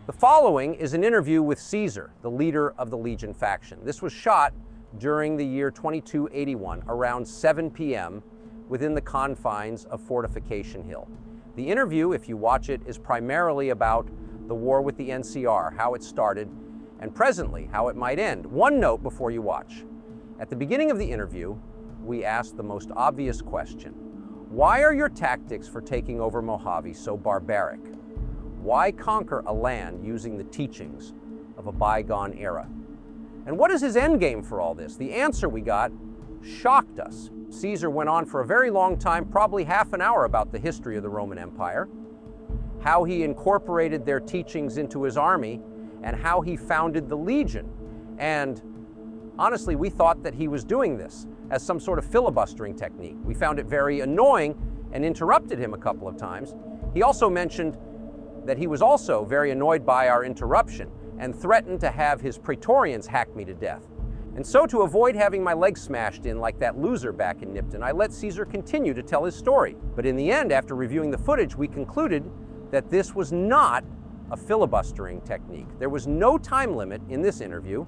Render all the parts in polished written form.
The following is an interview with Caesar, the leader of the Legion faction. This was shot during the year 2281, around 7 p.m., within the confines of Fortification Hill. The interview, if you watch it, is primarily about the war with the NCR, how it started, and presently, how it might end. One note before you watch. At the beginning of the interview, we asked the most obvious question. Why are your tactics for taking over Mojave so barbaric? Why conquer a land using the teachings of a bygone era? And what is his endgame for all this? The answer we got shocked us. Caesar went on for a very long time, probably half an hour, about the history of the Roman Empire, how he incorporated their teachings into his army, and how he founded the Legion. And honestly, we thought that he was doing this as some sort of filibustering technique. We found it very annoying and interrupted him a couple of times. He also mentioned that he was also very annoyed by our interruption and threatened to have his Praetorians hack me to death. And so, to avoid having my leg smashed in like that loser back in Nipton, I let Caesar continue to tell his story. But in the end, after reviewing the footage, we concluded that this was not a filibustering technique. There was no time limit in this interview,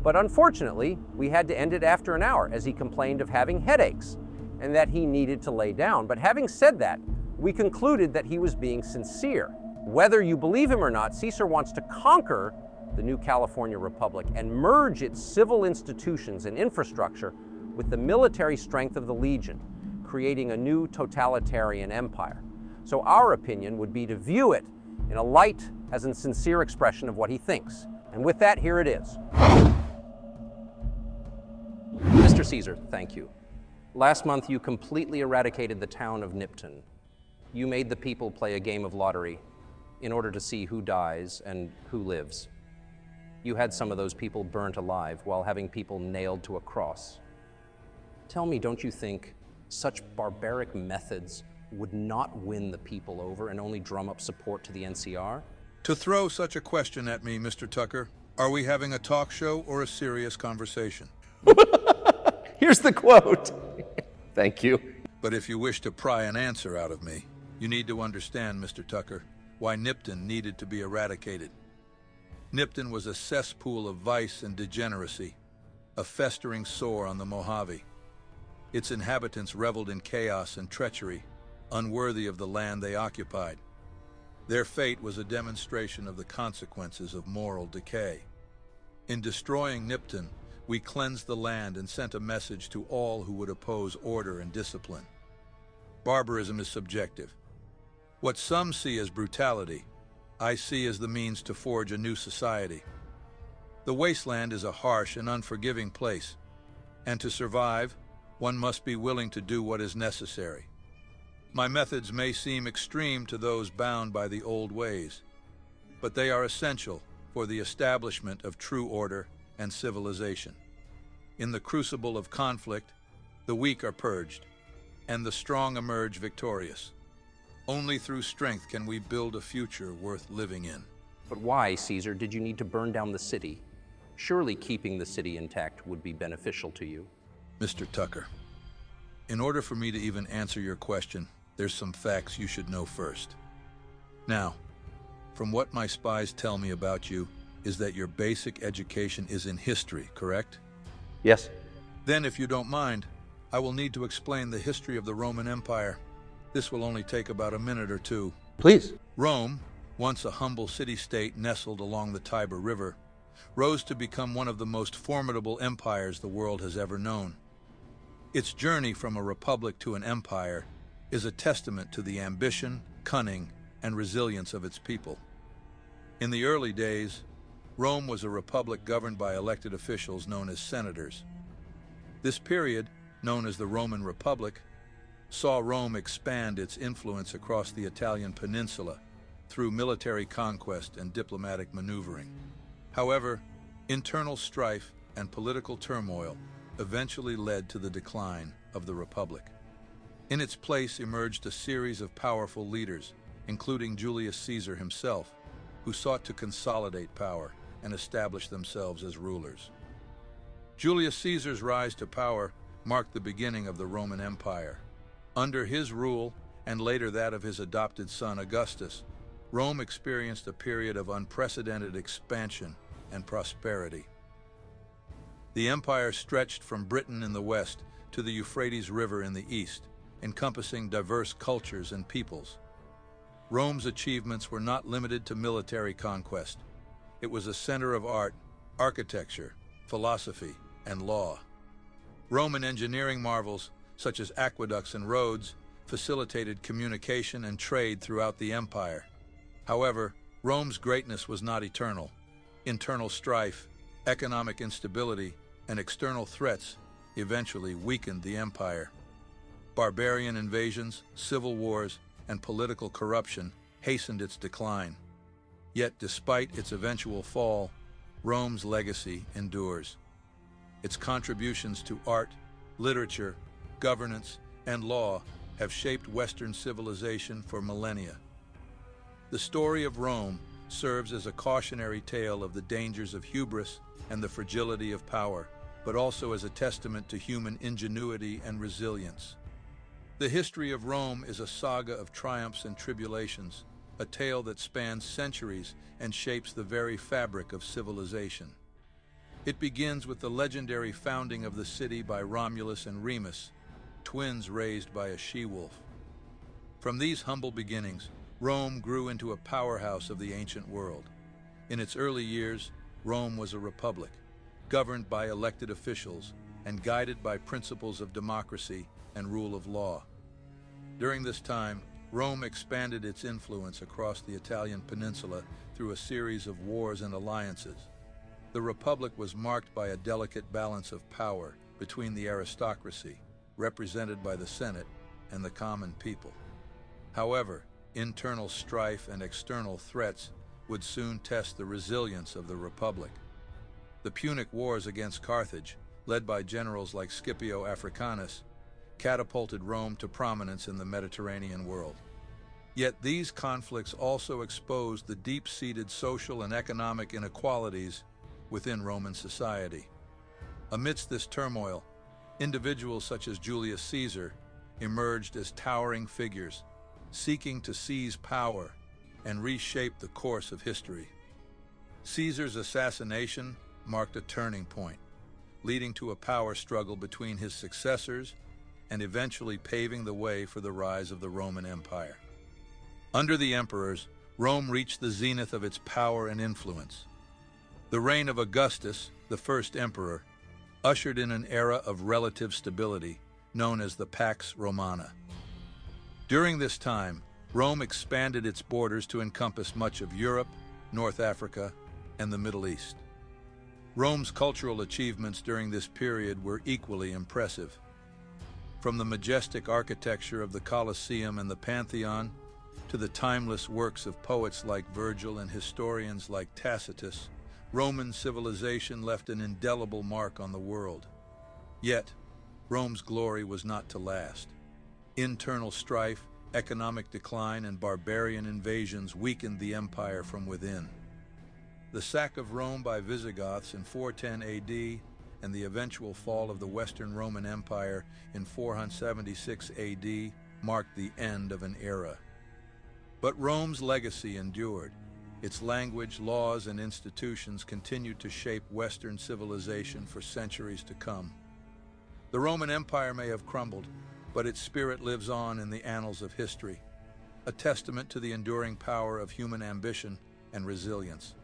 but unfortunately, we had to end it after an hour as he complained of having headaches and that he needed to lay down. But having said that, we concluded that he was being sincere. Whether you believe him or not, Caesar wants to conquer the new California Republic and merge its civil institutions and infrastructure with the military strength of the Legion, creating a new totalitarian empire. So our opinion would be to view it in a light as a sincere expression of what he thinks. And with that, here it is. Mr. Caesar, thank you. Last month, you completely eradicated the town of Nipton. You made the people play a game of lottery in order to see who dies and who lives. You had some of those people burnt alive while having people nailed to a cross. Tell me, don't you think such barbaric methods would not win the people over and only drum up support to the NCR? To throw such a question at me, Mr. Tucker, are we having a talk show or a serious conversation? Here's the quote. Thank you. But if you wish to pry an answer out of me, you need to understand, Mr. Tucker, why Nipton needed to be eradicated. Nipton was a cesspool of vice and degeneracy, a festering sore on the Mojave. Its inhabitants reveled in chaos and treachery, unworthy of the land they occupied. Their fate was a demonstration of the consequences of moral decay. In destroying Nipton, we cleansed the land and sent a message to all who would oppose order and discipline. Barbarism is subjective. What some see as brutality, I see as the means to forge a new society. The wasteland is a harsh and unforgiving place, and to survive, one must be willing to do what is necessary. My methods may seem extreme to those bound by the old ways, but they are essential for the establishment of true order and civilization. In the crucible of conflict, the weak are purged, and the strong emerge victorious. Only through strength can we build a future worth living in. But why, Caesar, did you need to burn down the city? Surely keeping the city intact would be beneficial to you. Mr. Tucker, in order for me to even answer your question, there's some facts you should know first. Now, from what my spies tell me about you, is that your basic education is in history, correct? Yes. Then, if you don't mind, I will need to explain the history of the Roman Empire. This will only take about a minute or two. Please. Rome, once a humble city-state nestled along the Tiber River, rose to become one of the most formidable empires the world has ever known. Its journey from a republic to an empire is a testament to the ambition, cunning, and resilience of its people. In the early days, Rome was a republic governed by elected officials known as senators. This period, known as the Roman Republic, saw Rome expand its influence across the Italian peninsula through military conquest and diplomatic maneuvering. However, internal strife and political turmoil eventually led to the decline of the Republic. In its place emerged a series of powerful leaders, including Julius Caesar himself, who sought to consolidate power and establish themselves as rulers. Julius Caesar's rise to power marked the beginning of the Roman Empire. Under his rule, and later that of his adopted son Augustus, Rome experienced a period of unprecedented expansion and prosperity. The empire stretched from Britain in the west to the Euphrates River in the east, encompassing diverse cultures and peoples. Rome's achievements were not limited to military conquest. It was a center of art, architecture, philosophy, and law. Roman engineering marvels, such as aqueducts and roads, facilitated communication and trade throughout the empire. However, Rome's greatness was not eternal. Internal strife, economic instability, and external threats eventually weakened the empire. Barbarian invasions, civil wars, and political corruption hastened its decline. Yet, despite its eventual fall, Rome's legacy endures. Its contributions to art, literature, governance, and law have shaped Western civilization for millennia. The story of Rome serves as a cautionary tale of the dangers of hubris and the fragility of power, but also as a testament to human ingenuity and resilience. The history of Rome is a saga of triumphs and tribulations, a tale that spans centuries and shapes the very fabric of civilization. It begins with the legendary founding of the city by Romulus and Remus, twins raised by a she-wolf. From these humble beginnings, Rome grew into a powerhouse of the ancient world. In its early years, Rome was a republic, governed by elected officials and guided by principles of democracy and rule of law. During this time, Rome expanded its influence across the Italian peninsula through a series of wars and alliances. The republic was marked by a delicate balance of power between the aristocracy, represented by the Senate, and the common people. However, internal strife and external threats would soon test the resilience of the republic. The Punic Wars against Carthage, led by generals like Scipio Africanus, catapulted Rome to prominence in the Mediterranean world. Yet these conflicts also exposed the deep-seated social and economic inequalities within Roman society. Amidst this turmoil, individuals such as Julius Caesar emerged as towering figures, seeking to seize power and reshape the course of history. Caesar's assassination marked a turning point, leading to a power struggle between his successors and eventually paving the way for the rise of the Roman Empire. Under the emperors, Rome reached the zenith of its power and influence. The reign of Augustus, the first emperor, ushered in an era of relative stability known as the Pax Romana. During this time, Rome expanded its borders to encompass much of Europe, North Africa, and the Middle East. Rome's cultural achievements during this period were equally impressive. From the majestic architecture of the Colosseum and the Pantheon, to the timeless works of poets like Virgil and historians like Tacitus, Roman civilization left an indelible mark on the world. Yet, Rome's glory was not to last. Internal strife, economic decline, and barbarian invasions weakened the empire from within. The sack of Rome by Visigoths in 410 AD and the eventual fall of the Western Roman Empire in 476 AD marked the end of an era. But Rome's legacy endured. Its language, laws, and institutions continued to shape Western civilization for centuries to come. The Roman Empire may have crumbled, but its spirit lives on in the annals of history, a testament to the enduring power of human ambition and resilience.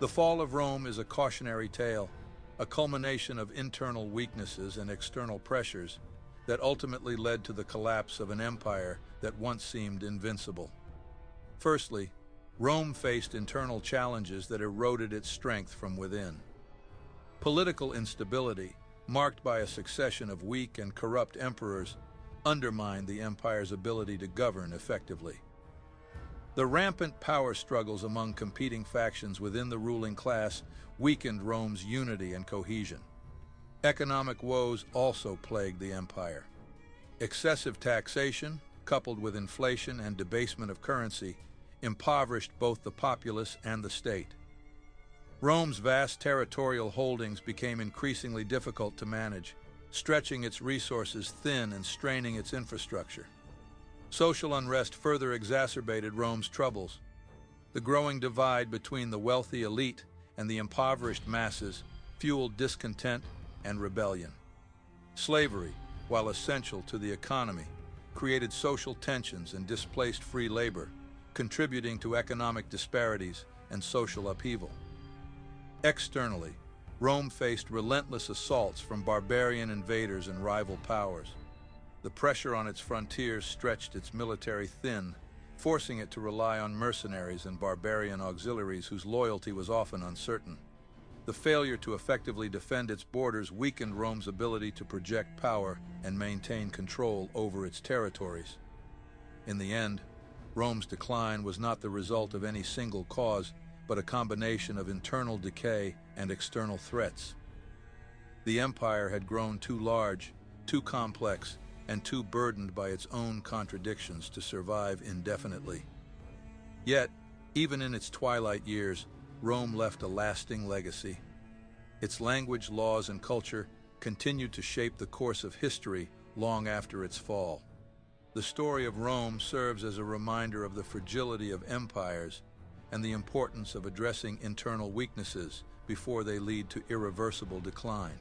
The fall of Rome is a cautionary tale, a culmination of internal weaknesses and external pressures that ultimately led to the collapse of an empire that once seemed invincible. Firstly, Rome faced internal challenges that eroded its strength from within. Political instability, marked by a succession of weak and corrupt emperors, undermined the empire's ability to govern effectively. The rampant power struggles among competing factions within the ruling class weakened Rome's unity and cohesion. Economic woes also plagued the empire. Excessive taxation, coupled with inflation and debasement of currency, impoverished both the populace and the state. Rome's vast territorial holdings became increasingly difficult to manage, stretching its resources thin and straining its infrastructure. Social unrest further exacerbated Rome's troubles. The growing divide between the wealthy elite and the impoverished masses fueled discontent and rebellion. Slavery, while essential to the economy, created social tensions and displaced free labor, contributing to economic disparities and social upheaval. Externally, Rome faced relentless assaults from barbarian invaders and rival powers. The pressure on its frontiers stretched its military thin, forcing it to rely on mercenaries and barbarian auxiliaries whose loyalty was often uncertain. The failure to effectively defend its borders weakened Rome's ability to project power and maintain control over its territories. In the end, Rome's decline was not the result of any single cause, but a combination of internal decay and external threats. The empire had grown too large, too complex, and too burdened by its own contradictions to survive indefinitely. Yet, even in its twilight years, Rome left a lasting legacy. Its language, laws, and culture continued to shape the course of history long after its fall. The story of Rome serves as a reminder of the fragility of empires and the importance of addressing internal weaknesses before they lead to irreversible decline.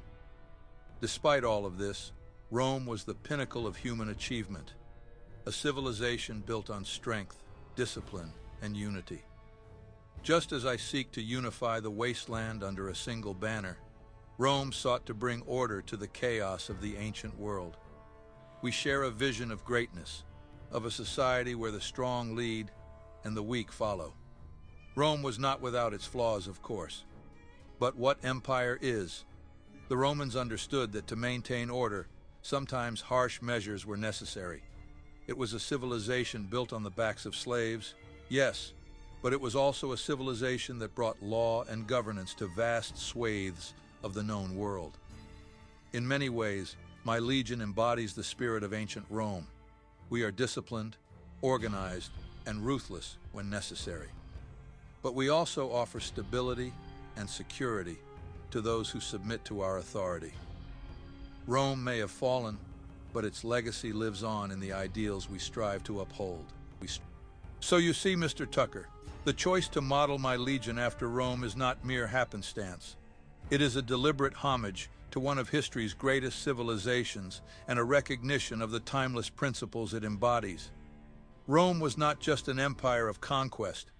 Despite all of this, Rome was the pinnacle of human achievement, a civilization built on strength, discipline, and unity. Just as I seek to unify the wasteland under a single banner, Rome sought to bring order to the chaos of the ancient world. We share a vision of greatness, of a society where the strong lead and the weak follow. Rome was not without its flaws, of course. But what empire is? The Romans understood that to maintain order, sometimes harsh measures were necessary. It was a civilization built on the backs of slaves, yes, but it was also a civilization that brought law and governance to vast swathes of the known world. In many ways, my legion embodies the spirit of ancient Rome. We are disciplined, organized, and ruthless when necessary. But we also offer stability and security to those who submit to our authority. Rome may have fallen, but its legacy lives on in the ideals we strive to uphold. So you see, Mr. Tucker, the choice to model my legion after Rome is not mere happenstance. It is a deliberate homage to one of history's greatest civilizations and a recognition of the timeless principles it embodies. Rome was not just an empire of conquest.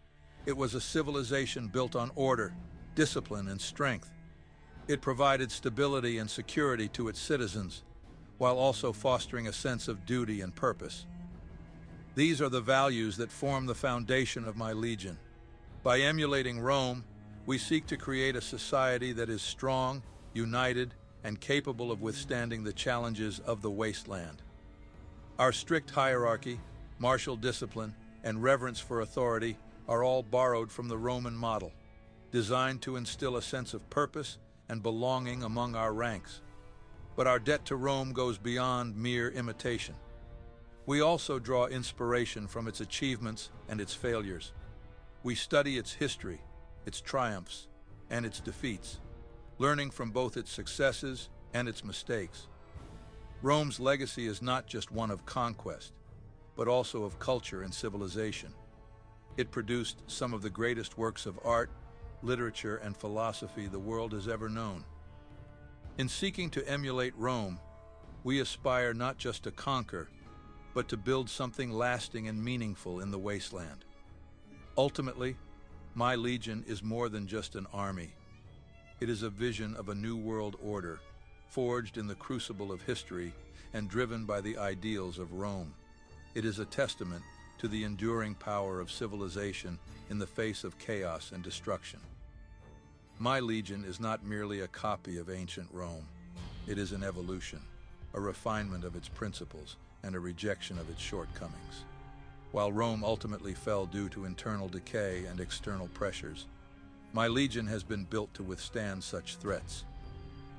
It was a civilization built on order, discipline, and strength. It provided stability and security to its citizens, while also fostering a sense of duty and purpose. These are the values that form the foundation of my legion. By emulating Rome, we seek to create a society that is strong, united, and capable of withstanding the challenges of the wasteland. Our strict hierarchy, martial discipline, and reverence for authority are all borrowed from the Roman model, designed to instill a sense of purpose and belonging among our ranks. But our debt to Rome goes beyond mere imitation. We also draw inspiration from its achievements and its failures. We study its history, its triumphs, and its defeats, learning from both its successes and its mistakes. Rome's legacy is not just one of conquest, but also of culture and civilization. It produced some of the greatest works of art, literature, and philosophy the world has ever known. In seeking to emulate Rome, we aspire not just to conquer, but to build something lasting and meaningful in the wasteland. Ultimately, my legion is more than just an army. It is a vision of a new world order, forged in the crucible of history and driven by the ideals of Rome. It is a testament to the enduring power of civilization in the face of chaos and destruction. My legion is not merely a copy of ancient Rome. It is an evolution, a refinement of its principles, and a rejection of its shortcomings. While Rome ultimately fell due to internal decay and external pressures, my legion has been built to withstand such threats.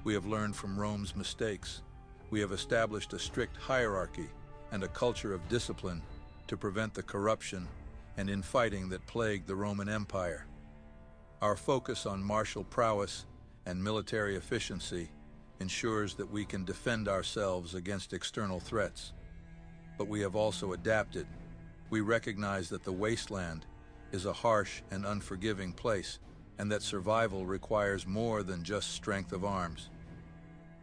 We have learned from Rome's mistakes. We have established a strict hierarchy and a culture of discipline to prevent the corruption and infighting that plagued the Roman Empire. Our focus on martial prowess and military efficiency ensures that we can defend ourselves against external threats. but we have also adapted. We recognize that the wasteland is a harsh and unforgiving place, and that survival requires more than just strength of arms.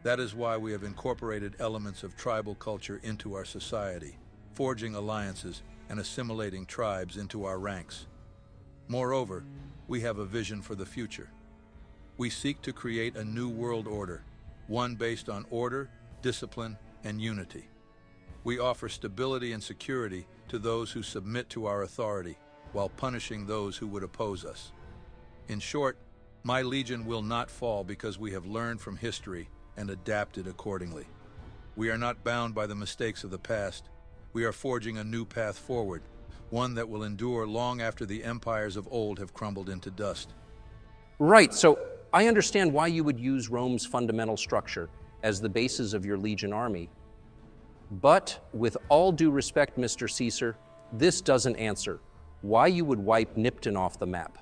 That is why we have incorporated elements of tribal culture into our society, forging alliances and assimilating tribes into our ranks. Moreover, we have a vision for the future. We seek to create a new world order, one based on order, discipline, and unity. We offer stability and security to those who submit to our authority, while punishing those who would oppose us. In short, my legion will not fall because we have learned from history and adapted accordingly. We are not bound by the mistakes of the past. We are forging a new path forward, one that will endure long after the empires of old have crumbled into dust. Right, so I understand why you would use Rome's fundamental structure as the basis of your legion army. But with all due respect, Mr. Caesar, this doesn't answer why you would wipe Nipton off the map.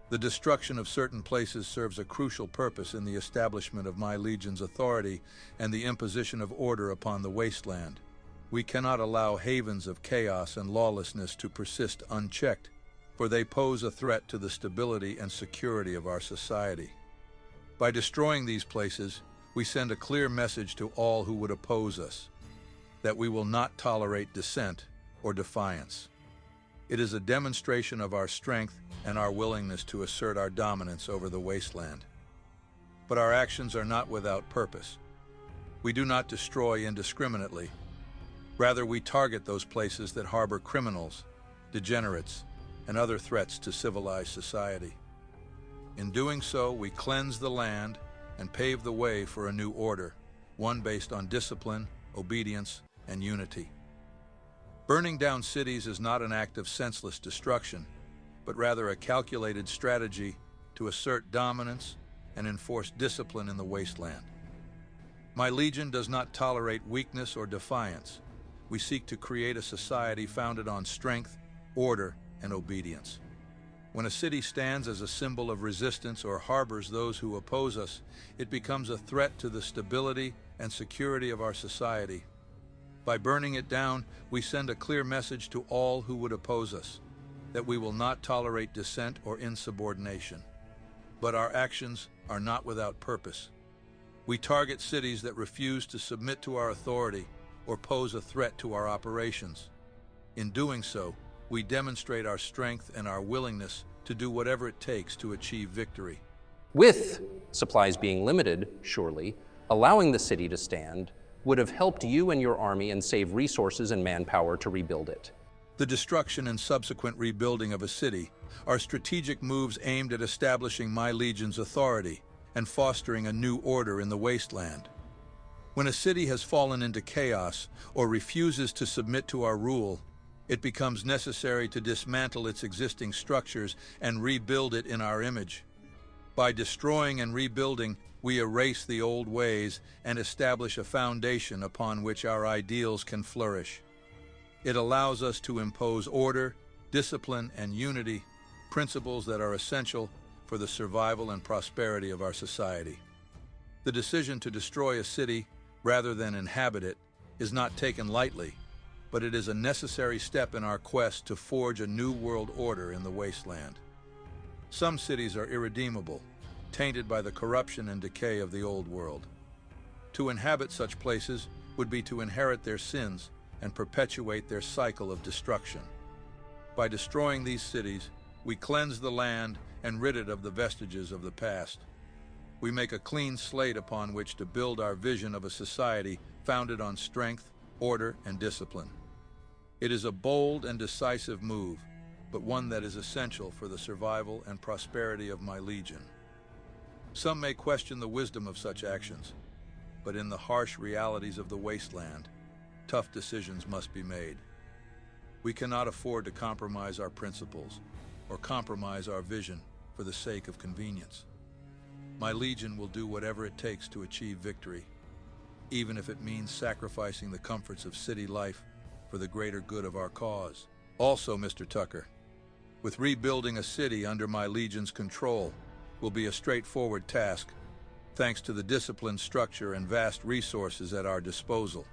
The destruction of certain places serves a crucial purpose in the establishment of my legion's authority and the imposition of order upon the wasteland. We cannot allow havens of chaos and lawlessness to persist unchecked, for they pose a threat to the stability and security of our society. By destroying these places, we send a clear message to all who would oppose us, that we will not tolerate dissent or defiance. It is a demonstration of our strength and our willingness to assert our dominance over the wasteland. But our actions are not without purpose. We do not destroy indiscriminately. Rather, we target those places that harbor criminals, degenerates, and other threats to civilized society. In doing so, we cleanse the land and pave the way for a new order, one based on discipline, obedience, and unity. Burning down cities is not an act of senseless destruction, but rather a calculated strategy to assert dominance and enforce discipline in the wasteland. My legion does not tolerate weakness or defiance. We seek to create a society founded on strength, order, and obedience. When a city stands as a symbol of resistance or harbors those who oppose us, it becomes a threat to the stability and security of our society. By burning it down, we send a clear message to all who would oppose us, that we will not tolerate dissent or insubordination. But our actions are not without purpose. We target cities that refuse to submit to our authority or pose a threat to our operations. In doing so, we demonstrate our strength and our willingness to do whatever it takes to achieve victory. With supplies being limited, surely, allowing the city to stand would have helped you and your army and save resources and manpower to rebuild it. The destruction and subsequent rebuilding of a city are strategic moves aimed at establishing my legion's authority and fostering a new order in the wasteland. When a city has fallen into chaos or refuses to submit to our rule, it becomes necessary to dismantle its existing structures and rebuild it in our image. By destroying and rebuilding, we erase the old ways and establish a foundation upon which our ideals can flourish. It allows us to impose order, discipline, and unity, principles that are essential for the survival and prosperity of our society. The decision to destroy a city rather than inhabit it is not taken lightly, but it is a necessary step in our quest to forge a new world order in the wasteland. Some cities are irredeemable, tainted by the corruption and decay of the old world. To inhabit such places would be to inherit their sins and perpetuate their cycle of destruction. By destroying these cities, we cleanse the land and rid it of the vestiges of the past. We make a clean slate upon which to build our vision of a society founded on strength, order, and discipline. It is a bold and decisive move, but one that is essential for the survival and prosperity of my legion. Some may question the wisdom of such actions, but in the harsh realities of the wasteland, tough decisions must be made. We cannot afford to compromise our principles or compromise our vision for the sake of convenience. My legion will do whatever it takes to achieve victory, even if it means sacrificing the comforts of city life for the greater good of our cause. Also, Mr. Tucker, with rebuilding a city under my legion's control will be a straightforward task, thanks to the disciplined structure and vast resources at our disposal.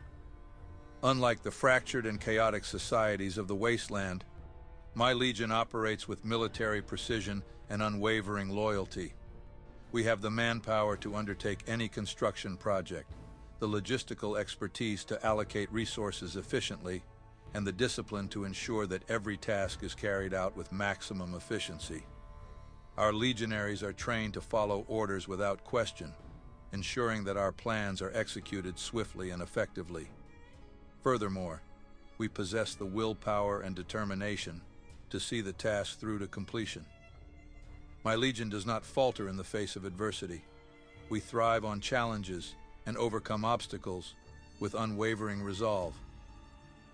Unlike the fractured and chaotic societies of the wasteland, my legion operates with military precision and unwavering loyalty. We have the manpower to undertake any construction project, the logistical expertise to allocate resources efficiently, and the discipline to ensure that every task is carried out with maximum efficiency. Our legionaries are trained to follow orders without question, ensuring that our plans are executed swiftly and effectively. Furthermore, we possess the willpower and determination to see the task through to completion. My legion does not falter in the face of adversity. We thrive on challenges and overcome obstacles with unwavering resolve.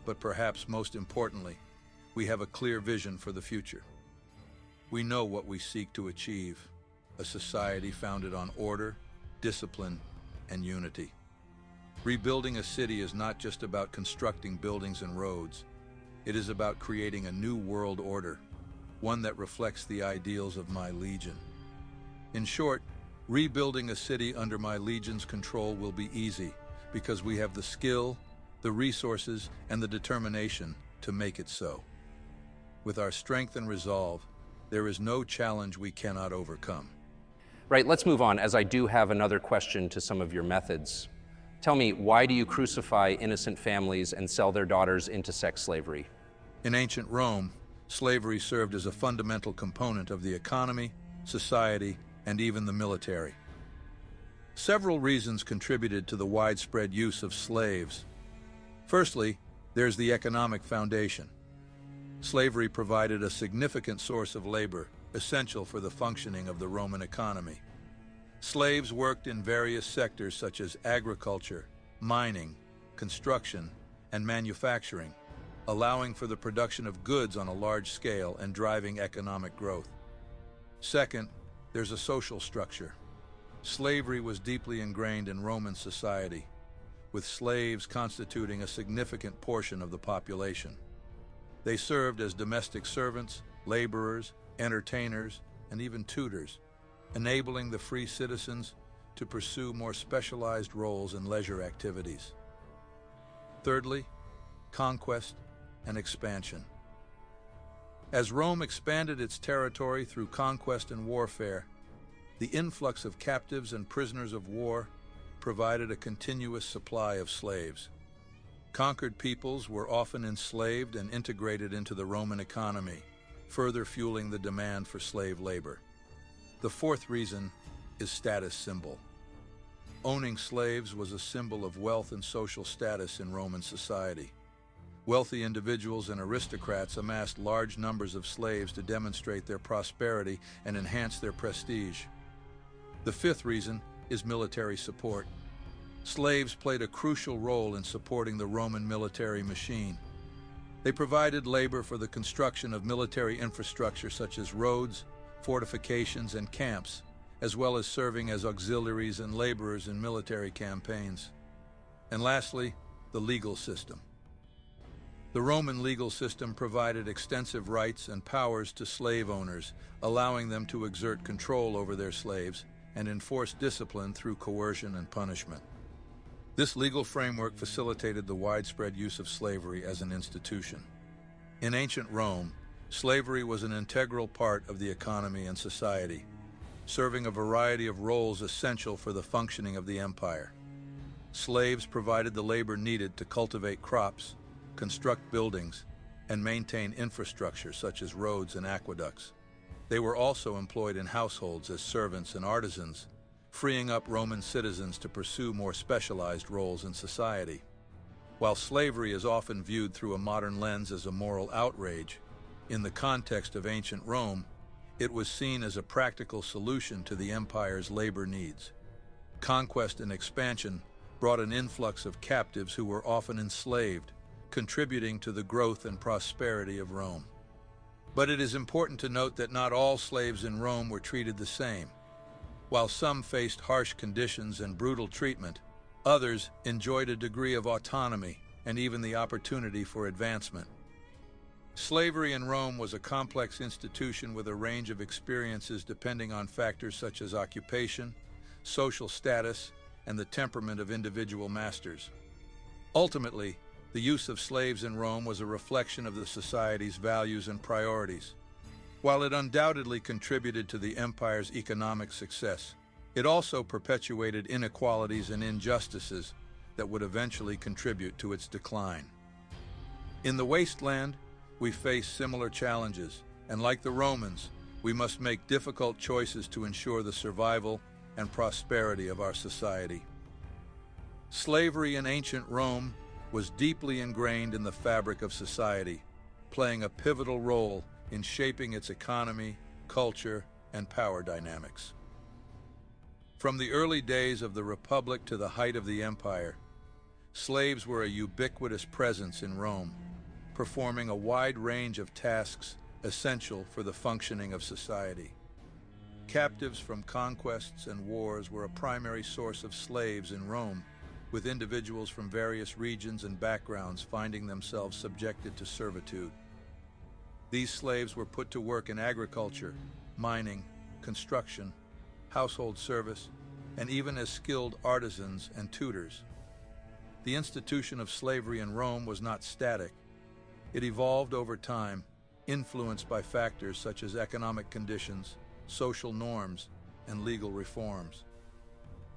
But perhaps most importantly, we have a clear vision for the future. We know what we seek to achieve, a society founded on order, discipline, and unity. Rebuilding a city is not just about constructing buildings and roads. It is about creating a new world order, one that reflects the ideals of my legion. In short, rebuilding a city under my legion's control will be easy because we have the skill, the resources, and the determination to make it so. With our strength and resolve, there is no challenge we cannot overcome. Right, let's move on, as I do have another question to some of your methods. Tell me, why do you crucify innocent families and sell their daughters into sex slavery? In ancient Rome, slavery served as a fundamental component of the economy, society, and even the military. Several reasons contributed to the widespread use of slaves. Firstly, there's the economic foundation. Slavery provided a significant source of labor, essential for the functioning of the Roman economy. Slaves worked in various sectors such as agriculture, mining, construction, and manufacturing, allowing for the production of goods on a large scale and driving economic growth. Second, there's a social structure. Slavery was deeply ingrained in Roman society, with slaves constituting a significant portion of the population. They served as domestic servants, laborers, entertainers, and even tutors, enabling the free citizens to pursue more specialized roles in leisure activities. Thirdly, conquest and expansion. As Rome expanded its territory through conquest and warfare, the influx of captives and prisoners of war provided a continuous supply of slaves. Conquered peoples were often enslaved and integrated into the Roman economy, further fueling the demand for slave labor. The fourth reason is status symbol. Owning slaves was a symbol of wealth and social status in Roman society. Wealthy individuals and aristocrats amassed large numbers of slaves to demonstrate their prosperity and enhance their prestige. The fifth reason is military support. Slaves played a crucial role in supporting the Roman military machine. They provided labor for the construction of military infrastructure such as roads, fortifications, and camps, as well as serving as auxiliaries and laborers in military campaigns. And lastly, the legal system. The Roman legal system provided extensive rights and powers to slave owners, allowing them to exert control over their slaves and enforce discipline through coercion and punishment. This legal framework facilitated the widespread use of slavery as an institution. In ancient Rome, slavery was an integral part of the economy and society, serving a variety of roles essential for the functioning of the empire. Slaves provided the labor needed to cultivate crops, construct buildings, and maintain infrastructure such as roads and aqueducts. They were also employed in households as servants and artisans, freeing up Roman citizens to pursue more specialized roles in society. While slavery is often viewed through a modern lens as a moral outrage, in the context of ancient Rome, it was seen as a practical solution to the empire's labor needs. Conquest and expansion brought an influx of captives who were often enslaved, contributing to the growth and prosperity of Rome. But it is important to note that not all slaves in Rome were treated the same. While some faced harsh conditions and brutal treatment, others enjoyed a degree of autonomy and even the opportunity for advancement. Slavery in Rome was a complex institution with a range of experiences depending on factors such as occupation, social status, and the temperament of individual masters. Ultimately, The use of slaves in Rome was a reflection of the society's values and priorities. While it undoubtedly contributed to the empire's economic success, it also perpetuated inequalities and injustices that would eventually contribute to its decline. In the wasteland, we face similar challenges, and like the Romans, we must make difficult choices to ensure the survival and prosperity of our society. Slavery in ancient Rome was deeply ingrained in the fabric of society, playing a pivotal role in shaping its economy, culture, and power dynamics. From the early days of the Republic to the height of the Empire, slaves were a ubiquitous presence in Rome, performing a wide range of tasks essential for the functioning of society. Captives from conquests and wars were a primary source of slaves in Rome, with individuals from various regions and backgrounds finding themselves subjected to servitude. These slaves were put to work in agriculture, mining, construction, household service, and even as skilled artisans and tutors. The institution of slavery in Rome was not static. It evolved over time, influenced by factors such as economic conditions, social norms, and legal reforms.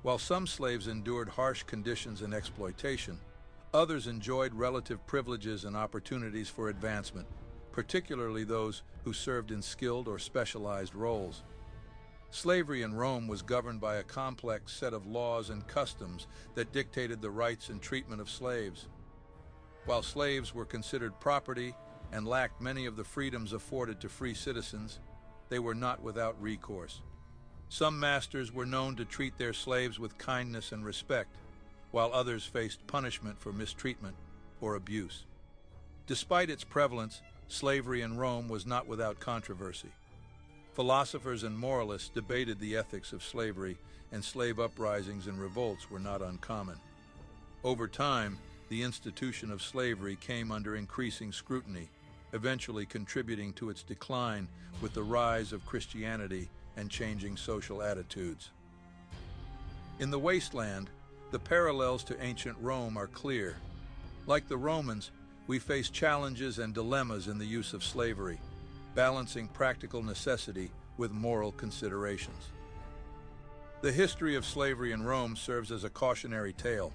While some slaves endured harsh conditions and exploitation, others enjoyed relative privileges and opportunities for advancement, particularly those who served in skilled or specialized roles. Slavery in Rome was governed by a complex set of laws and customs that dictated the rights and treatment of slaves. While slaves were considered property and lacked many of the freedoms afforded to free citizens, they were not without recourse. Some masters were known to treat their slaves with kindness and respect, while others faced punishment for mistreatment or abuse. Despite its prevalence, slavery in Rome was not without controversy. Philosophers and moralists debated the ethics of slavery, and slave uprisings and revolts were not uncommon. Over time, the institution of slavery came under increasing scrutiny, eventually contributing to its decline with the rise of Christianity and changing social attitudes. In the wasteland, the parallels to ancient Rome are clear. Like the Romans, we face challenges and dilemmas in the use of slavery, balancing practical necessity with moral considerations. The history of slavery in Rome serves as a cautionary tale,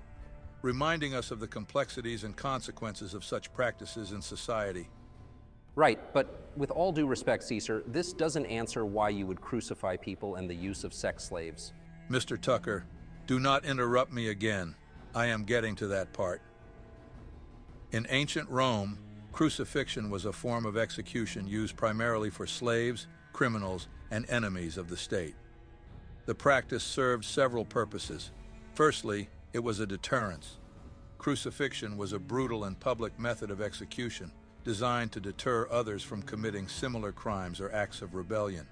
reminding us of the complexities and consequences of such practices in society. Right, but with all due respect, Caesar, this doesn't answer why you would crucify people and the use of sex slaves. Mr. Tucker, do not interrupt me again. I am getting to that part. In ancient Rome, crucifixion was a form of execution used primarily for slaves, criminals, and enemies of the state. The practice served several purposes. Firstly, it was a deterrence. Crucifixion was a brutal and public method of execution, designed to deter others from committing similar crimes or acts of rebellion.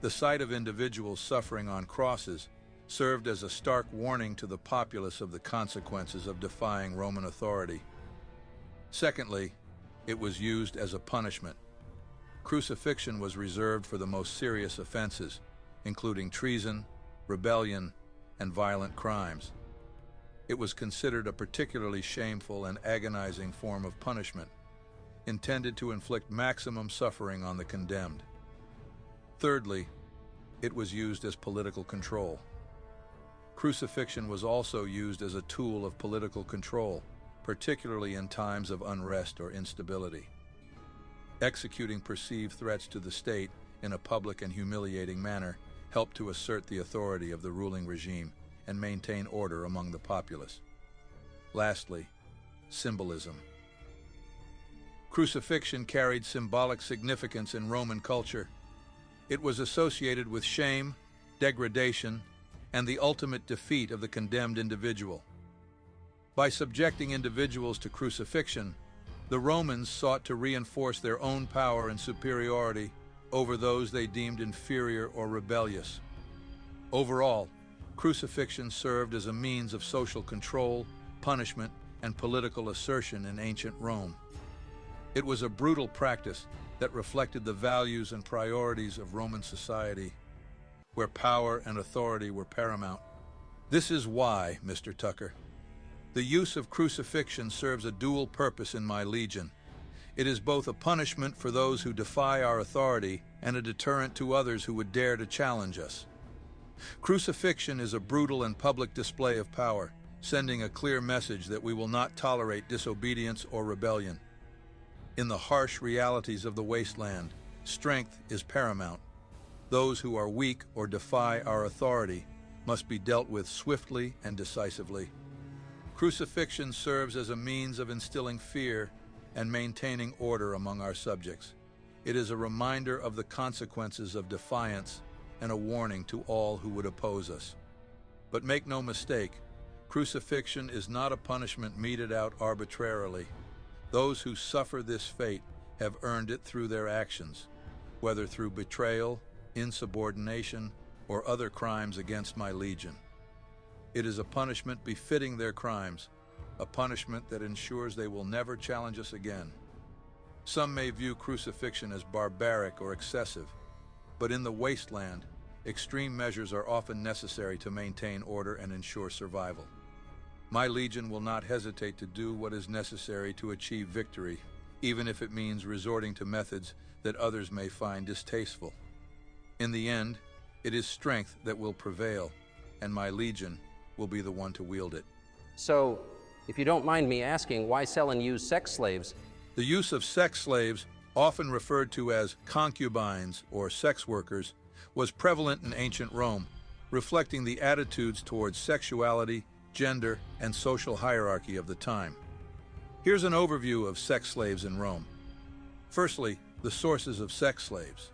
The sight of individuals suffering on crosses served as a stark warning to the populace of the consequences of defying Roman authority. Secondly, it was used as a punishment. Crucifixion was reserved for the most serious offenses, including treason, rebellion, and violent crimes. It was considered a particularly shameful and agonizing form of punishment, intended to inflict maximum suffering on the condemned. Thirdly, it was used as political control. Crucifixion was also used as a tool of political control, particularly in times of unrest or instability. Executing perceived threats to the state in a public and humiliating manner helped to assert the authority of the ruling regime and maintain order among the populace. Lastly, symbolism. Crucifixion carried symbolic significance in Roman culture. It was associated with shame, degradation, and the ultimate defeat of the condemned individual. By subjecting individuals to crucifixion, the Romans sought to reinforce their own power and superiority over those they deemed inferior or rebellious. Overall, crucifixion served as a means of social control, punishment, and political assertion in ancient Rome. It was a brutal practice that reflected the values and priorities of Roman society, where power and authority were paramount. This is why, Mr. Tucker, The use of crucifixion serves a dual purpose in my legion. It is both a punishment for those who defy our authority and a deterrent to others who would dare to challenge us. Crucifixion is a brutal and public display of power, sending a clear message that we will not tolerate disobedience or rebellion. In the harsh realities of the wasteland, strength is paramount. Those who are weak or defy our authority must be dealt with swiftly and decisively. Crucifixion serves as a means of instilling fear and maintaining order among our subjects. It is a reminder of the consequences of defiance and a warning to all who would oppose us. But make no mistake, crucifixion is not a punishment meted out arbitrarily. Those who suffer this fate have earned it through their actions, whether through betrayal, insubordination, or other crimes against my legion. It is a punishment befitting their crimes, a punishment that ensures they will never challenge us again. Some may view crucifixion as barbaric or excessive, but in the wasteland, extreme measures are often necessary to maintain order and ensure survival. My legion will not hesitate to do what is necessary to achieve victory, even if it means resorting to methods that others may find distasteful. In the end, it is strength that will prevail, and my legion will be the one to wield it. So, if you don't mind me asking, why sell and use sex slaves? The use of sex slaves, often referred to as concubines or sex workers, was prevalent in ancient Rome, reflecting the attitudes towards sexuality, gender, and social hierarchy of the time. Here's an overview of sex slaves in Rome. Firstly, the sources of sex slaves.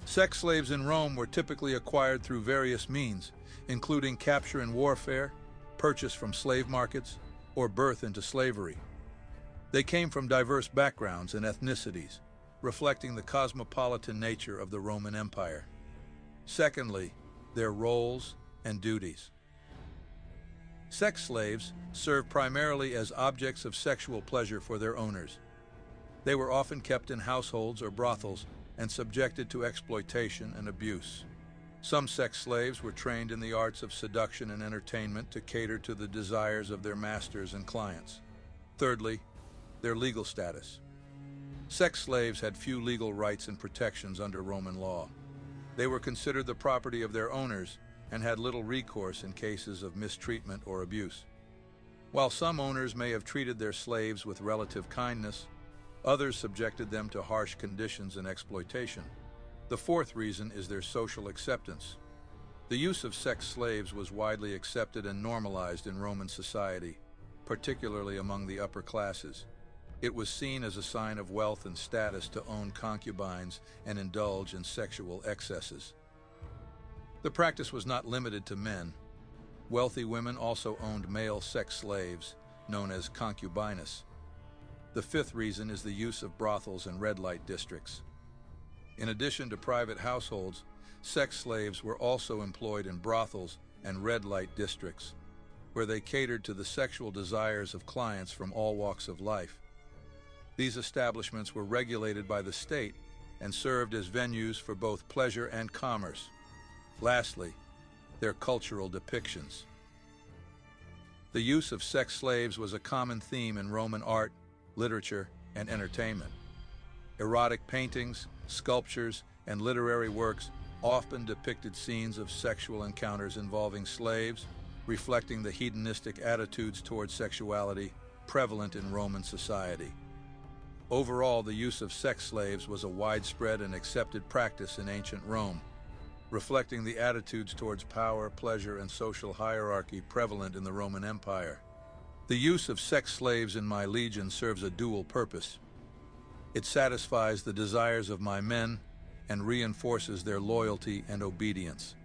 Sex slaves in Rome were typically acquired through various means, including capture and warfare, purchase from slave markets, or birth into slavery. They came from diverse backgrounds and ethnicities, reflecting the cosmopolitan nature of the Roman Empire. Secondly, their roles and duties. Sex slaves served primarily as objects of sexual pleasure for their owners. They were often kept in households or brothels and subjected to exploitation and abuse. Some sex slaves were trained in the arts of seduction and entertainment to cater to the desires of their masters and clients. Thirdly, their legal status. Sex slaves had few legal rights and protections under Roman law. They were considered the property of their owners and had little recourse in cases of mistreatment or abuse. While some owners may have treated their slaves with relative kindness, others subjected them to harsh conditions and exploitation. The fourth reason is their social acceptance. The use of sex slaves was widely accepted and normalized in Roman society, particularly among the upper classes. It was seen as a sign of wealth and status to own concubines and indulge in sexual excesses. The practice was not limited to men. Wealthy women also owned male sex slaves, known as concubinus. The fifth reason is the use of brothels and red light districts. In addition to private households, sex slaves were also employed in brothels and red light districts, where they catered to the sexual desires of clients from all walks of life. These establishments were regulated by the state and served as venues for both pleasure and commerce. Lastly, their cultural depictions. The use of sex slaves was a common theme in Roman art, literature, and entertainment. Erotic paintings, sculptures, and literary works often depicted scenes of sexual encounters involving slaves, reflecting the hedonistic attitudes towards sexuality prevalent in Roman society. Overall, the use of sex slaves was a widespread and accepted practice in ancient Rome, reflecting the attitudes towards power, pleasure, and social hierarchy prevalent in the Roman Empire. The use of sex slaves in my legion serves a dual purpose. It satisfies the desires of my men and reinforces their loyalty and obedience.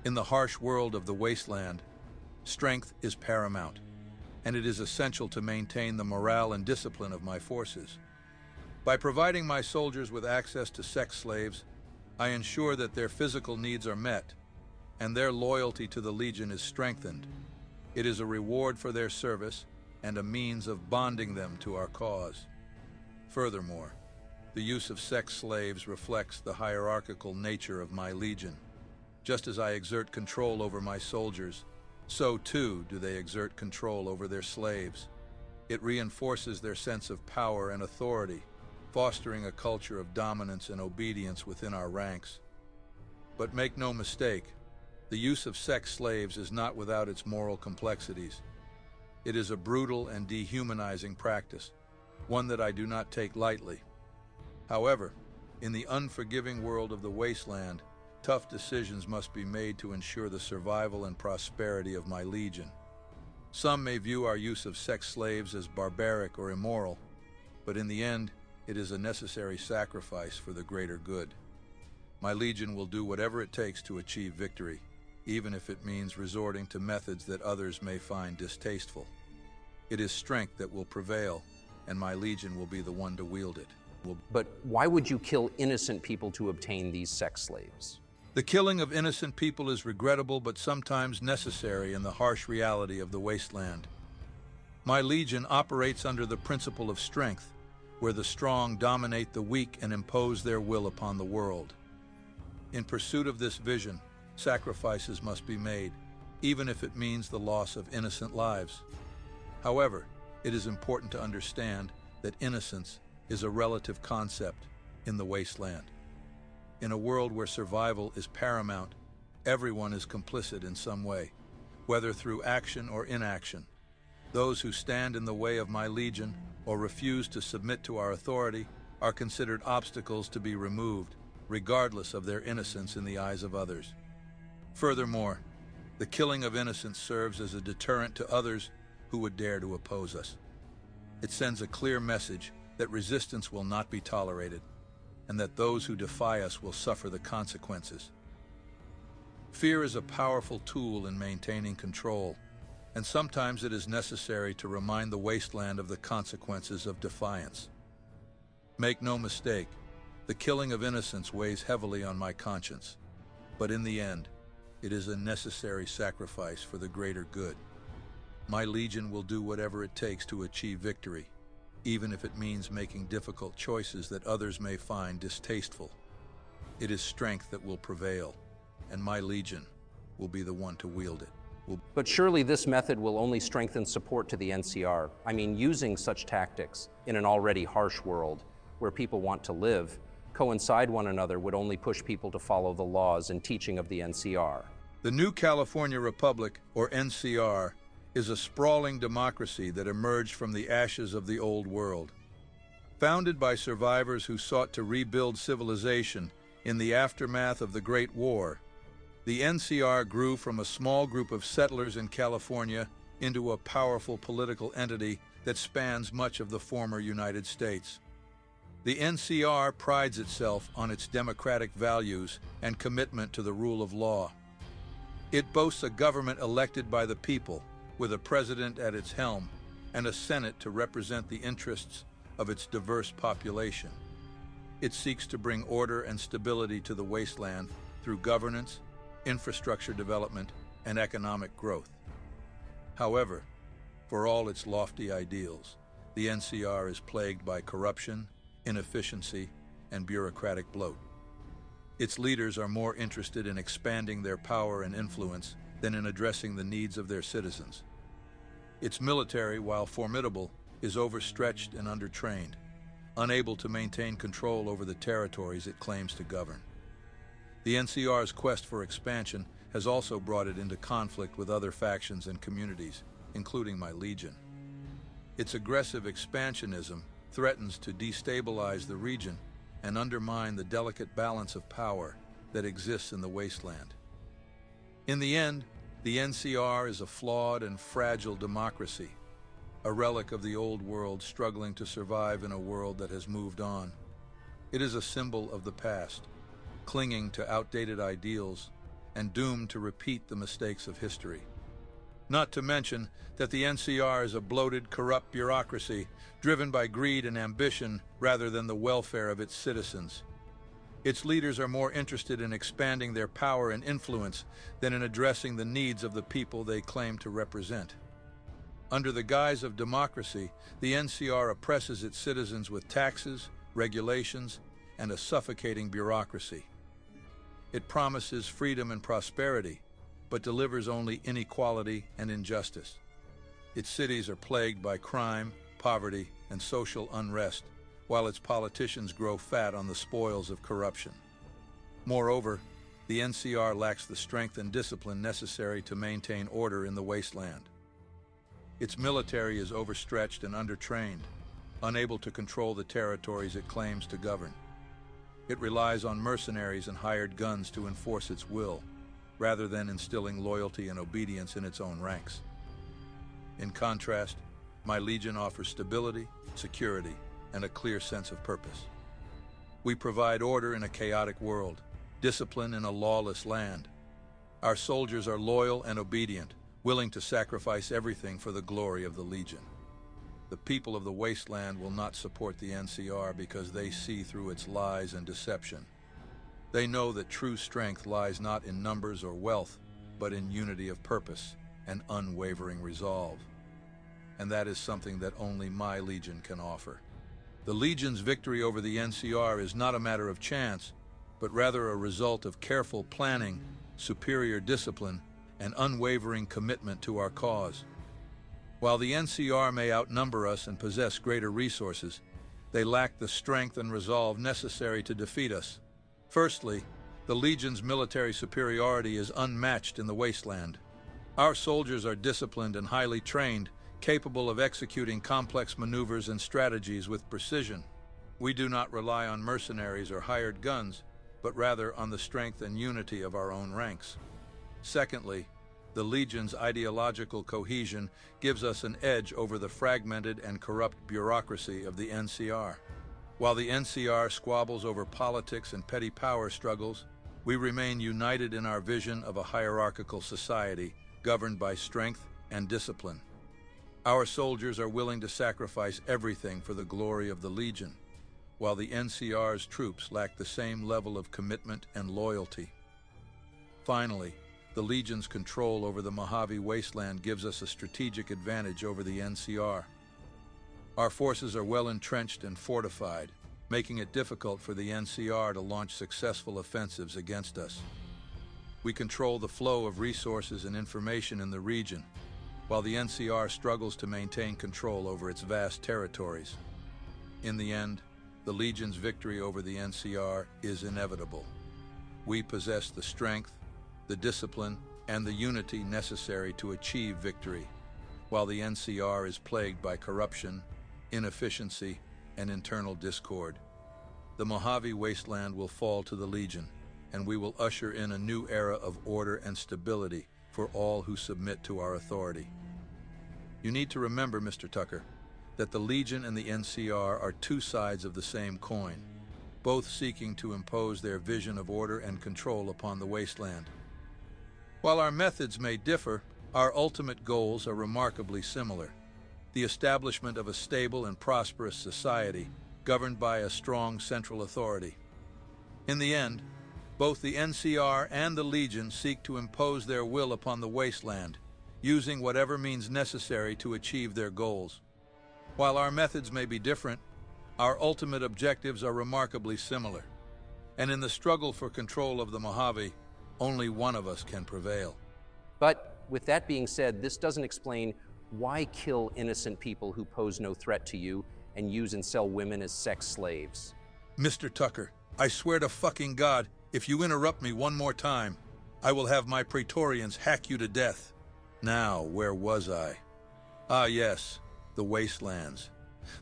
In the harsh world of the wasteland, strength is paramount, and it is essential to maintain the morale and discipline of my forces. By providing my soldiers with access to sex slaves, I ensure that their physical needs are met, and their loyalty to the Legion is strengthened. It is a reward for their service and a means of bonding them to our cause. Furthermore, the use of sex slaves reflects the hierarchical nature of my Legion. Just as I exert control over my soldiers, so too do they exert control over their slaves. It reinforces their sense of power and authority, fostering a culture of dominance and obedience within our ranks. But make no mistake, the use of sex slaves is not without its moral complexities. It is a brutal and dehumanizing practice, one that I do not take lightly. However, in the unforgiving world of the wasteland, tough decisions must be made to ensure the survival and prosperity of my legion. Some may view our use of sex slaves as barbaric or immoral, but in the end, it is a necessary sacrifice for the greater good. My legion will do whatever it takes to achieve victory, even if it means resorting to methods that others may find distasteful. It is strength that will prevail, and my legion will be the one to wield it. But why would you kill innocent people to obtain these sex slaves? The killing of innocent people is regrettable but sometimes necessary in the harsh reality of the wasteland. My legion operates under the principle of strength, where the strong dominate the weak and impose their will upon the world. In pursuit of this vision, sacrifices must be made, even if it means the loss of innocent lives. However, it is important to understand that innocence is a relative concept in the wasteland. In a world where survival is paramount, everyone is complicit in some way, whether through action or inaction. Those who stand in the way of my legion or refuse to submit to our authority are considered obstacles to be removed, regardless of their innocence in the eyes of others. Furthermore, the killing of innocents serves as a deterrent to others who would dare to oppose us. It sends a clear message that resistance will not be tolerated, and that those who defy us will suffer the consequences. Fear is a powerful tool in maintaining control, and sometimes it is necessary to remind the wasteland of the consequences of defiance. Make no mistake, the killing of innocents weighs heavily on my conscience, but in the end, it is a necessary sacrifice for the greater good. My legion will do whatever it takes to achieve victory, even if it means making difficult choices that others may find distasteful. It is strength that will prevail, and my legion will be the one to wield it. But surely this method will only strengthen support to the NCR. I mean, using such tactics in an already harsh world where people want to live, coincide one another would only push people to follow the laws and teaching of the NCR. The New California Republic, or NCR, is a sprawling democracy that emerged from the ashes of the old world. Founded by survivors who sought to rebuild civilization in the aftermath of the Great War, the NCR grew from a small group of settlers in California into a powerful political entity that spans much of the former United States. The NCR prides itself on its democratic values and commitment to the rule of law. It boasts a government elected by the people, with a president at its helm and a Senate to represent the interests of its diverse population. It seeks to bring order and stability to the wasteland through governance, infrastructure development, and economic growth. However, for all its lofty ideals, the NCR is plagued by corruption, inefficiency, and bureaucratic bloat. Its leaders are more interested in expanding their power and influence than in addressing the needs of their citizens. Its military, while formidable, is overstretched and undertrained, unable to maintain control over the territories it claims to govern. The NCR's quest for expansion has also brought it into conflict with other factions and communities, including my legion. Its aggressive expansionism threatens to destabilize the region and undermine the delicate balance of power that exists in the wasteland. In the end, the NCR is a flawed and fragile democracy, a relic of the old world struggling to survive in a world that has moved on. It is a symbol of the past, clinging to outdated ideals and doomed to repeat the mistakes of history. Not to mention that the NCR is a bloated, corrupt bureaucracy driven by greed and ambition rather than the welfare of its citizens. Its leaders are more interested in expanding their power and influence than in addressing the needs of the people they claim to represent. Under the guise of democracy, the NCR oppresses its citizens with taxes, regulations, and a suffocating bureaucracy. It promises freedom and prosperity, but delivers only inequality and injustice. Its cities are plagued by crime, poverty, and social unrest, while its politicians grow fat on the spoils of corruption. Moreover, the NCR lacks the strength and discipline necessary to maintain order in the wasteland. Its military is overstretched and undertrained, unable to control the territories it claims to govern. It relies on mercenaries and hired guns to enforce its will, rather than instilling loyalty and obedience in its own ranks. In contrast, my Legion offers stability, security, and a clear sense of purpose. We provide order in a chaotic world, discipline in a lawless land. Our soldiers are loyal and obedient, willing to sacrifice everything for the glory of the Legion. The people of the wasteland will not support the NCR because they see through its lies and deception. They know that true strength lies not in numbers or wealth, but in unity of purpose and unwavering resolve. And that is something that only my Legion can offer. The Legion's victory over the NCR is not a matter of chance, but rather a result of careful planning, superior discipline, and unwavering commitment to our cause. While the NCR may outnumber us and possess greater resources, they lack the strength and resolve necessary to defeat us. Firstly, the Legion's military superiority is unmatched in the wasteland. Our soldiers are disciplined and highly trained, capable of executing complex maneuvers and strategies with precision. We do not rely on mercenaries or hired guns, but rather on the strength and unity of our own ranks. Secondly, the Legion's ideological cohesion gives us an edge over the fragmented and corrupt bureaucracy of the NCR. While the NCR squabbles over politics and petty power struggles, we remain united in our vision of a hierarchical society governed by strength and discipline. Our soldiers are willing to sacrifice everything for the glory of the Legion, while the NCR's troops lack the same level of commitment and loyalty. Finally, the Legion's control over the Mojave Wasteland gives us a strategic advantage over the NCR. Our forces are well entrenched and fortified, making it difficult for the NCR to launch successful offensives against us. We control the flow of resources and information in the region, while the NCR struggles to maintain control over its vast territories. In the end, the Legion's victory over the NCR is inevitable. We possess the strength, the discipline, and the unity necessary to achieve victory, while the NCR is plagued by corruption, inefficiency, and internal discord. The Mojave Wasteland will fall to the Legion, and we will usher in a new era of order and stability for all who submit to our authority. You need to remember, Mr. Tucker, that the Legion and the NCR are two sides of the same coin, both seeking to impose their vision of order and control upon the wasteland. While our methods may differ, our ultimate goals are remarkably similar: the establishment of a stable and prosperous society governed by a strong central authority. In the end, both the NCR and the Legion seek to impose their will upon the wasteland, using whatever means necessary to achieve their goals. While our methods may be different, our ultimate objectives are remarkably similar. And in the struggle for control of the Mojave, only one of us can prevail. But with that being said, this doesn't explain why kill innocent people who pose no threat to you and use and sell women as sex slaves. Mr. Tucker, I swear to fucking God, if you interrupt me one more time, I will have my Praetorians hack you to death. Now, where was I? Ah, yes, the Wastelands.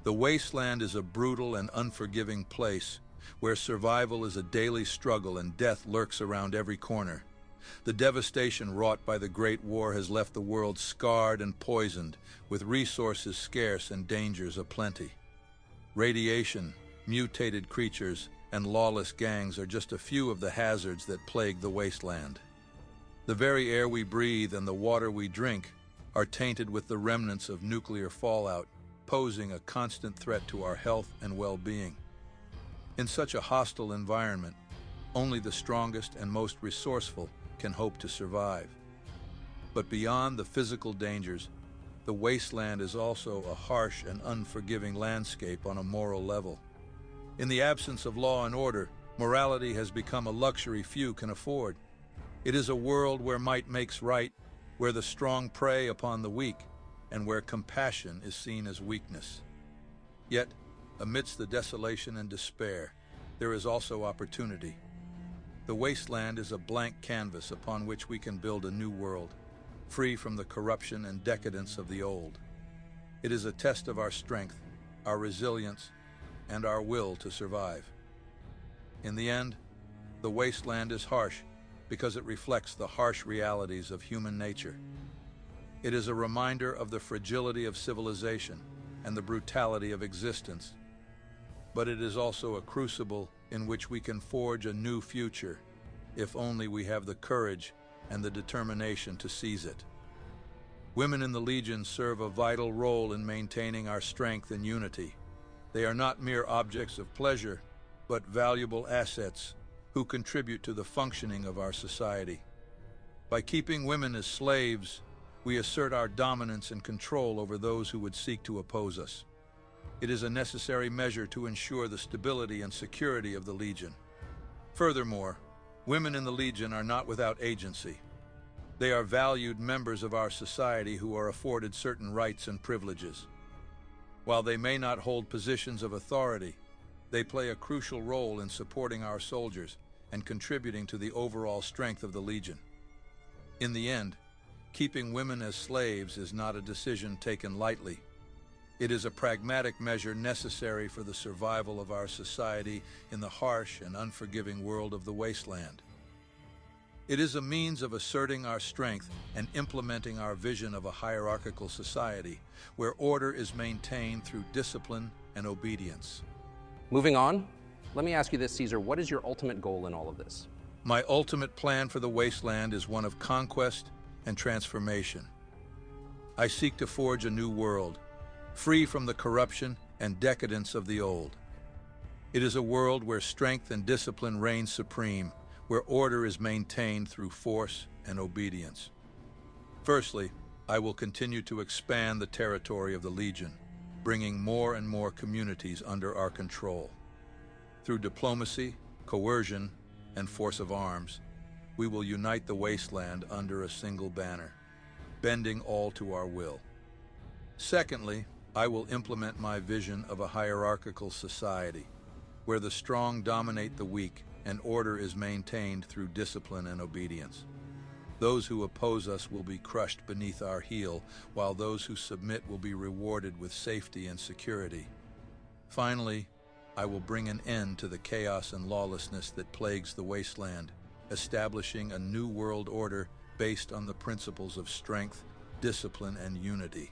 The Wasteland is a brutal and unforgiving place where survival is a daily struggle and death lurks around every corner. The devastation wrought by the Great War has left the world scarred and poisoned, with resources scarce and dangers aplenty. Radiation, mutated creatures, and lawless gangs are just a few of the hazards that plague the wasteland. The very air we breathe and the water we drink are tainted with the remnants of nuclear fallout, posing a constant threat to our health and well-being. In such a hostile environment, only the strongest and most resourceful can hope to survive. But beyond the physical dangers, the wasteland is also a harsh and unforgiving landscape on a moral level. In the absence of law and order, morality has become a luxury few can afford. It is a world where might makes right, where the strong prey upon the weak, and where compassion is seen as weakness. Yet, amidst the desolation and despair, there is also opportunity. The wasteland is a blank canvas upon which we can build a new world, free from the corruption and decadence of the old. It is a test of our strength, our resilience, and our will to survive. In the end, the wasteland is harsh because it reflects the harsh realities of human nature. It is a reminder of the fragility of civilization and the brutality of existence. But it is also a crucible in which we can forge a new future, if only we have the courage and the determination to seize it. Women in the Legion serve a vital role in maintaining our strength and unity. They are not mere objects of pleasure, but valuable assets who contribute to the functioning of our society. By keeping women as slaves, we assert our dominance and control over those who would seek to oppose us. It is a necessary measure to ensure the stability and security of the Legion. Furthermore, women in the Legion are not without agency. They are valued members of our society who are afforded certain rights and privileges. While they may not hold positions of authority, they play a crucial role in supporting our soldiers and contributing to the overall strength of the Legion. In the end, keeping women as slaves is not a decision taken lightly. It is a pragmatic measure necessary for the survival of our society in the harsh and unforgiving world of the wasteland. It is a means of asserting our strength and implementing our vision of a hierarchical society where order is maintained through discipline and obedience. Moving on, let me ask you this, Caesar. What is your ultimate goal in all of this? My ultimate plan for the wasteland is one of conquest and transformation. I seek to forge a new world, free from the corruption and decadence of the old. It is a world where strength and discipline reign supreme, where order is maintained through force and obedience. Firstly, I will continue to expand the territory of the Legion, bringing more and more communities under our control. Through diplomacy, coercion, and force of arms, we will unite the wasteland under a single banner, bending all to our will. Secondly, I will implement my vision of a hierarchical society, where the strong dominate the weak and order is maintained through discipline and obedience. Those who oppose us will be crushed beneath our heel, while those who submit will be rewarded with safety and security. Finally, I will bring an end to the chaos and lawlessness that plagues the wasteland, establishing a new world order based on the principles of strength, discipline, and unity.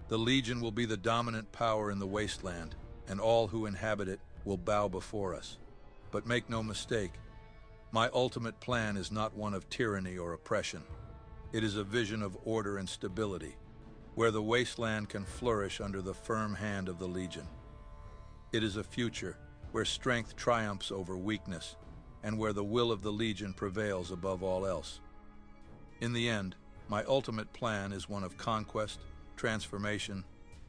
The Legion will be the dominant power in the wasteland, and all who inhabit it will bow before us. But make no mistake, my ultimate plan is not one of tyranny or oppression. It is a vision of order and stability, where the wasteland can flourish under the firm hand of the Legion. It is a future where strength triumphs over weakness, and where the will of the Legion prevails above all else. In the end, my ultimate plan is one of conquest, transformation,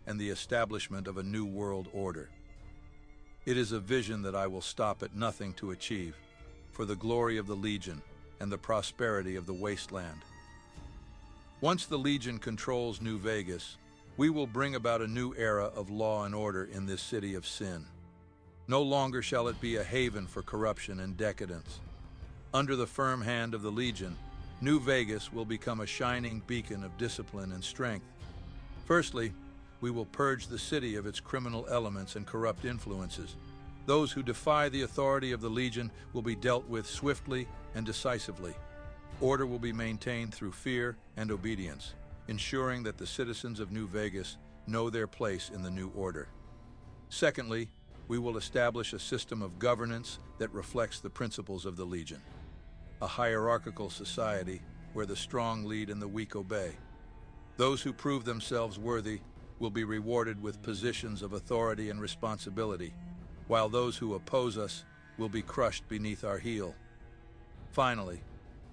and the establishment of a new world order. It is a vision that I will stop at nothing to achieve, for the glory of the Legion and the prosperity of the wasteland. Once the Legion controls New Vegas, we will bring about a new era of law and order in this city of sin. No longer shall it be a haven for corruption and decadence. Under the firm hand of the Legion, New Vegas will become a shining beacon of discipline and strength. Firstly, we will purge the city of its criminal elements and corrupt influences. Those who defy the authority of the Legion will be dealt with swiftly and decisively. Order will be maintained through fear and obedience, ensuring that the citizens of New Vegas know their place in the new order. Secondly, we will establish a system of governance that reflects the principles of the Legion. A hierarchical society where the strong lead and the weak obey. Those who prove themselves worthy will be rewarded with positions of authority and responsibility, while those who oppose us will be crushed beneath our heel. Finally,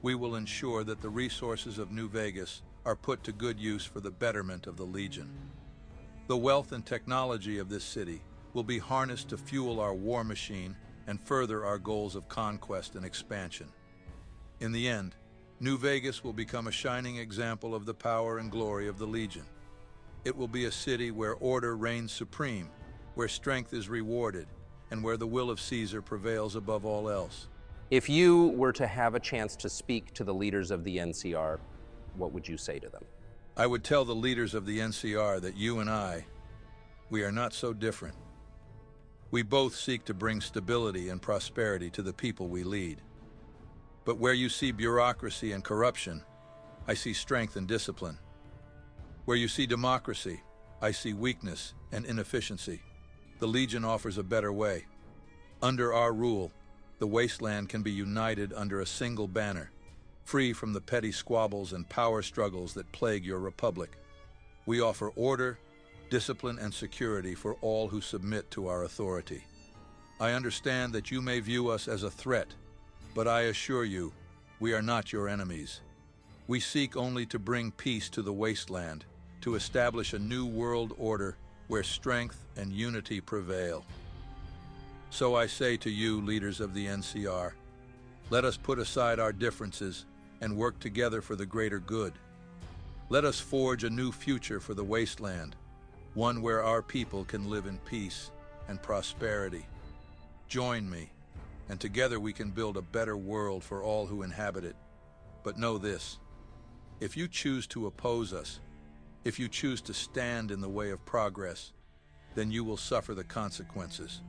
we will ensure that the resources of New Vegas are put to good use for the betterment of the Legion. The wealth and technology of this city will be harnessed to fuel our war machine and further our goals of conquest and expansion. In the end, New Vegas will become a shining example of the power and glory of the Legion. It will be a city where order reigns supreme, where strength is rewarded, and where the will of Caesar prevails above all else. If you were to have a chance to speak to the leaders of the NCR, what would you say to them? I would tell the leaders of the NCR that you and I, we are not so different. We both seek to bring stability and prosperity to the people we lead. But where you see bureaucracy and corruption, I see strength and discipline. Where you see democracy, I see weakness and inefficiency. The Legion offers a better way. Under our rule, the wasteland can be united under a single banner, free from the petty squabbles and power struggles that plague your republic. We offer order, discipline, and security for all who submit to our authority. I understand that you may view us as a threat, but I assure you, we are not your enemies. We seek only to bring peace to the wasteland, to establish a new world order where strength and unity prevail. So I say to you, leaders of the NCR, let us put aside our differences and work together for the greater good. Let us forge a new future for the wasteland, one where our people can live in peace and prosperity. Join me, and together we can build a better world for all who inhabit it. But know this, if you choose to oppose us, if you choose to stand in the way of progress, then you will suffer the consequences.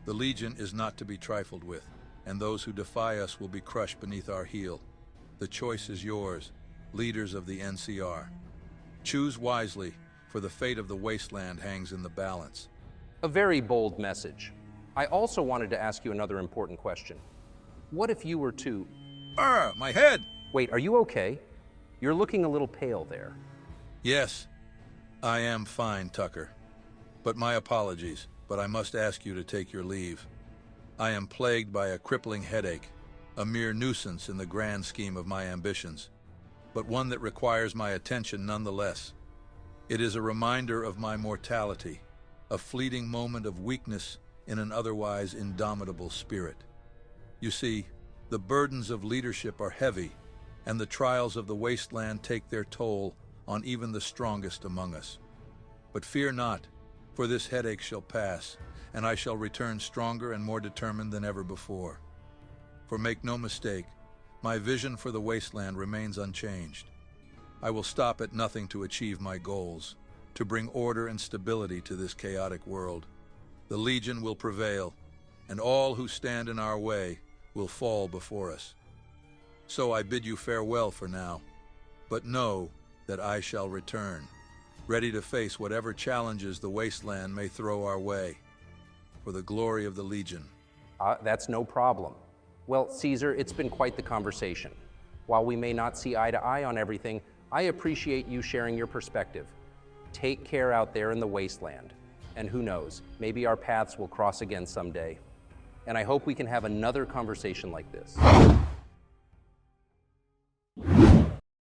The Legion is not to be trifled with, and those who defy us will be crushed beneath our heel. The choice is yours, leaders of the NCR. Choose wisely, for the fate of the wasteland hangs in the balance. A very bold message. I also wanted to ask you another important question. What if you were to... My head! Wait, are you okay? You're looking a little pale there. Yes, I am fine, Tucker. But my apologies, but I must ask you to take your leave. I am plagued by a crippling headache, a mere nuisance in the grand scheme of my ambitions, but one that requires my attention nonetheless. It is a reminder of my mortality, a fleeting moment of weakness in an otherwise indomitable spirit. You see, the burdens of leadership are heavy, and the trials of the wasteland take their toll on even the strongest among us. But fear not, for this headache shall pass, and I shall return stronger and more determined than ever before. For make no mistake, my vision for the wasteland remains unchanged. I will stop at nothing to achieve my goals, to bring order and stability to this chaotic world. The Legion will prevail, and all who stand in our way will fall before us. So I bid you farewell for now, but know that I shall return, ready to face whatever challenges the wasteland may throw our way, for the glory of the Legion. That's no problem. Well, Caesar, it's been quite the conversation. While we may not see eye to eye on everything, I appreciate you sharing your perspective. Take care out there in the wasteland. And who knows, maybe our paths will cross again someday. And I hope we can have another conversation like this.